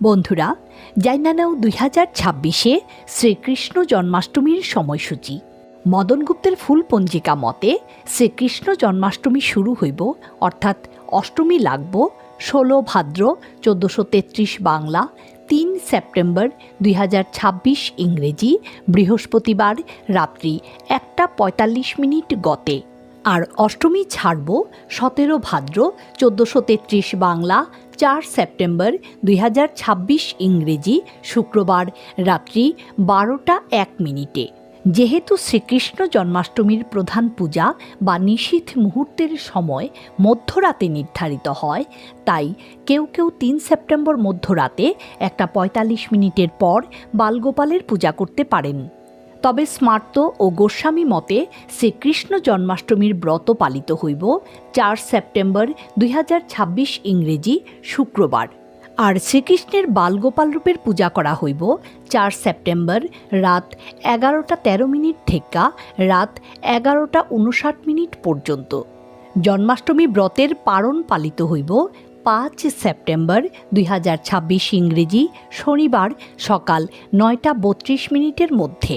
বন্ধুরা, জাইনা নাও 2026-এ শ্রীকৃষ্ণ জন্মাষ্টমীর সময়সূচি। মদন গুপ্তের ফুল পঞ্জিকা মতে শ্রীকৃষ্ণ জন্মাষ্টমী শুরু হইব অর্থাৎ অষ্টমী লাগব 16 ভাদ্র 1433 বাংলা, 3 সেপ্টেম্বর 2026 ইংরেজি, বৃহস্পতিবার রাত্রি 1:45 গতে। আর অষ্টমী ছাড়ব 17 ভাদ্র 1433 বাংলা, 4 সেপ্টেম্বর 2026 ইংরেজি, শুক্রবার রাত্রি 12:01। যেহেতু শ্রীকৃষ্ণ জন্মাষ্টমীর প্রধান পূজা বা নিশীথ মুহূর্তের সময় মধ্যরাতে নির্ধারিত হয়, তাই কেউ কেউ 3 সেপ্টেম্বর মধ্যরাতে 1:45 পর বালগোপালের পূজা করতে পারেন। তবে স্মার্ত ও গোস্বামী মতে শ্রীকৃষ্ণ জন্মাষ্টমীর ব্রত পালিত হইব 4 সেপ্টেম্বর 2026 ইংরেজি, শুক্রবার। আর শ্রীকৃষ্ণের বালগোপাল রূপের পূজা করা হইব 4 সেপ্টেম্বর রাত 11:13 থেকে রাত 11:59 পর্যন্ত। জন্মাষ্টমী ব্রতের পারণ পালিত হইব 5 সেপ্টেম্বর 2026 ইংরেজি, শনিবার সকাল 9:32 মধ্যে।